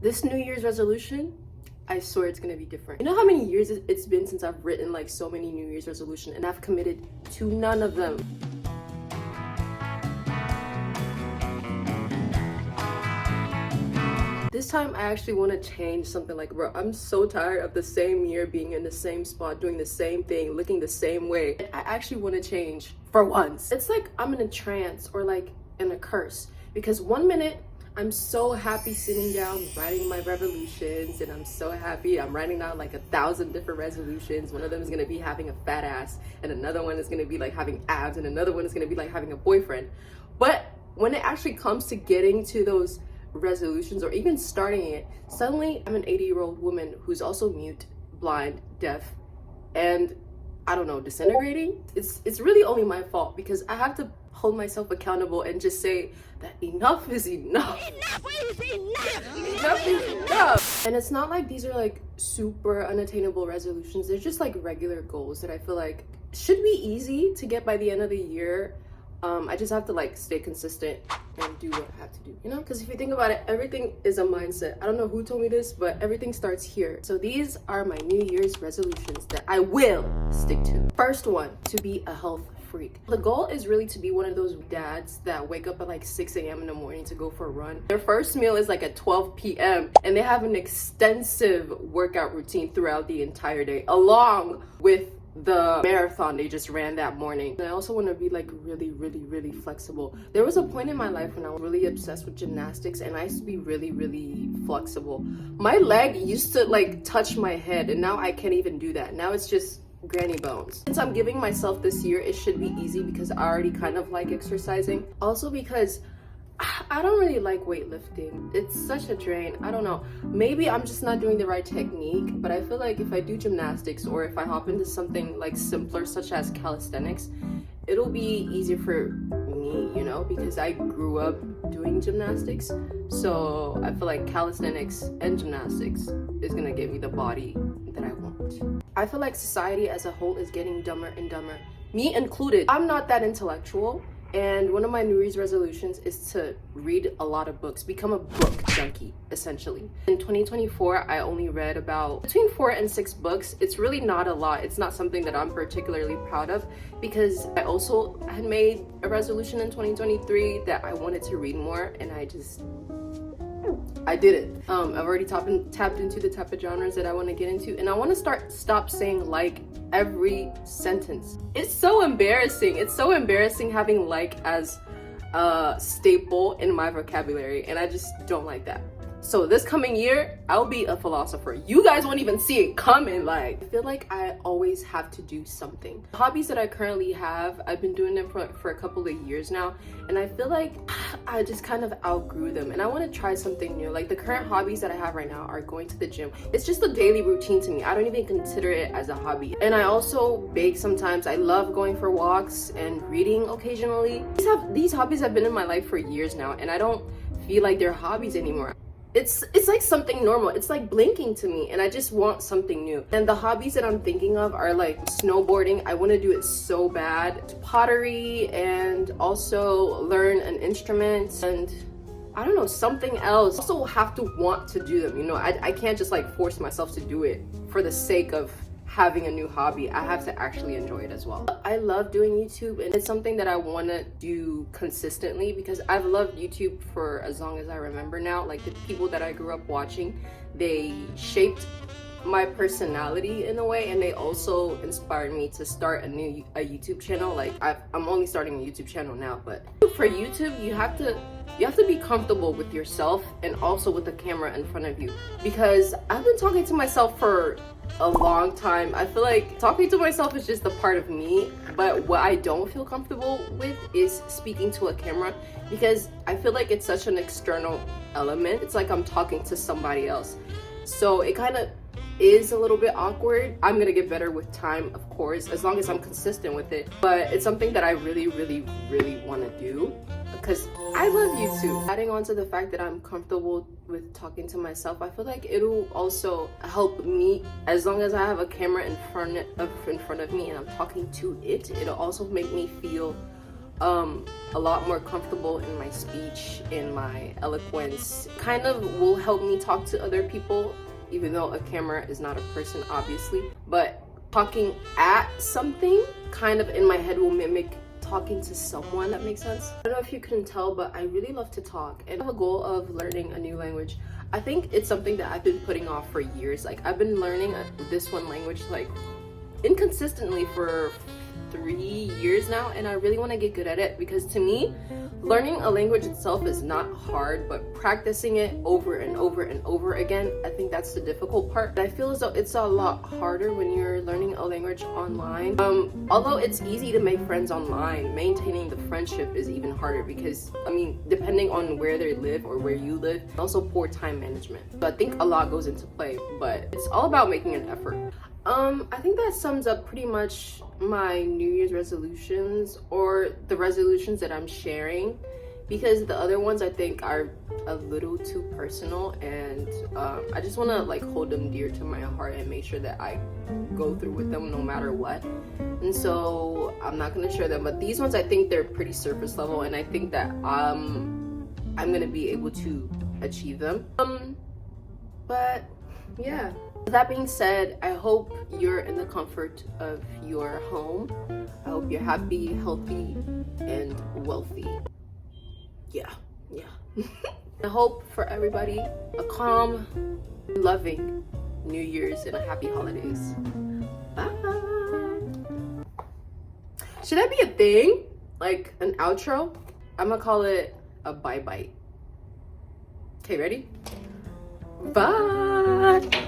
This New Year's resolution, I swear it's gonna be different. You know how many years it's been since I've written like so many New Year's resolutions and I've committed to none of them. This time I actually want to change something. Like, bro, I'm so tired of the same year being in the same spot, doing the same thing, looking the same way. I actually want to change for once. It's like I'm in a trance or like in a curse, because one minute I'm so happy sitting down writing my revolutions, and I'm so happy I'm writing down like 1,000 different resolutions. One of them is going to be having a fat ass, and another one is going to be like having abs, and another one is going to be like having a boyfriend. But when it actually comes to getting to those resolutions or even starting it, suddenly I'm an 80-year-old woman who's also mute, blind, deaf, and I don't know, disintegrating. It's really only my fault, because I have to hold myself accountable and just say that enough is enough. Enough is enough. Enough is enough. And it's not like these are like super unattainable resolutions. They're just like regular goals that I feel like should be easy to get by the end of the year. I just have to like stay consistent and do what I have to do, you know? Because if you think about it, everything is a mindset. I don't know who told me this, but everything starts here. So these are my New Year's resolutions that I will stick to. First one, to be a health freak. The goal is really to be one of those dads that wake up at like 6 a.m. in the morning to go for a run. Their first meal is like at 12 p.m. and they have an extensive workout routine throughout the entire day, along with the marathon they just ran that morning. And I also want to be like really flexible. There was a point in my life when I was really obsessed with gymnastics, and I used to be really flexible. My leg used to like touch my head, and now I can't even do that. Now it's just granny bones. Since I'm giving myself this year, it should be easy because I already kind of like exercising. Also because I don't really like weightlifting. It's such a drain. I don't know. Maybe I'm just not doing the right technique, but I feel like if I do gymnastics or if I hop into something like simpler such as calisthenics, it'll be easier for me, you know, because I grew up doing gymnastics. So I feel like calisthenics and gymnastics is gonna give me the body that I want. I feel like society as a whole is getting dumber and dumber, me included. I'm not that intellectual. And one of my New Year's resolutions is to read a lot of books, become a book junkie, essentially. In 2024, I only read about between 4 and 6 books. It's really not a lot. It's not something that I'm particularly proud of, because I also had made a resolution in 2023 that I wanted to read more, and I did it. I've already tapped into the type of genres that I want to get into, and I want to stop saying like every sentence. It's so embarrassing. It's so embarrassing having like as a staple in my vocabulary, and I just don't like that. So this coming year, I'll be a philosopher. You guys won't even see it coming. Like, I feel like I always have to do something. The hobbies that I currently have, I've been doing them for a couple of years now, and I feel like I just kind of outgrew them, and I want to try something new. Like, the current hobbies that I have right now are going to the gym. It's just a daily routine to me. I don't even consider it as a hobby. And I also bake sometimes. I love going for walks and reading occasionally. These hobbies have been in my life for years now, and I don't feel like they're hobbies anymore. It's like something normal. It's like blinking to me, and I just want something new. And the hobbies that I'm thinking of are like snowboarding. I want to do it so bad. Pottery, and also learn an instrument, and I don't know, something else. I also have to want to do them, you know. I can't just like force myself to do it for the sake of having a new hobby. I have to actually enjoy it as well. I love doing YouTube, and it's something that I want to do consistently because I've loved YouTube for as long as I remember now. Like, the people that I grew up watching, they shaped my personality in a way, and they also inspired me to start a YouTube channel. Like, I'm only starting a YouTube channel now, but for YouTube, you have to be comfortable with yourself and also with the camera in front of you, because I've been talking to myself for a long time. I feel like talking to myself is just a part of me, but what I don't feel comfortable with is speaking to a camera, because I feel like it's such an external element. It's like I'm talking to somebody else, so it kind of is a little bit awkward. I'm gonna get better with time, of course, as long as I'm consistent with it, but it's something that I really want to do because I love YouTube. Adding on to the fact that I'm comfortable with talking to myself, I feel like it'll also help me. As long as I have a camera in front of me and I'm talking to it, it'll also make me feel a lot more comfortable in my speech, in my eloquence. Kind of will help me talk to other people, even though a camera is not a person, obviously. But talking at something kind of in my head will mimic talking to someone. That makes sense. I don't know if you couldn't tell, but I really love to talk, and I have a goal of learning a new language. I think it's something that I've been putting off for years. Like, I've been learning this one language like inconsistently for 3 years now, and I really want to get good at it, because to me, learning a language itself is not hard, but practicing it over and over and over again, I think that's the difficult part. I feel as though it's a lot harder when you're learning a language online. Although it's easy to make friends online, maintaining the friendship is even harder, because I mean, depending on where they live or where you live, also poor time management. So I think a lot goes into play, but it's all about making an effort. I think that sums up pretty much my New Year's resolutions, or the resolutions that I'm sharing, because the other ones I think are a little too personal, and I just want to like hold them dear to my heart and make sure that I go through with them no matter what. And so I'm not going to share them, but these ones I think they're pretty surface level, and I think that I'm going to be able to achieve them. But yeah. That being said, I hope you're in the comfort of your home. I hope you're happy, healthy, and wealthy. Yeah. I hope for everybody a calm, loving New Year's and a happy holidays. Bye. Should that be a thing? Like an outro? I'm gonna call it a bye-bye. Okay, ready? Bye.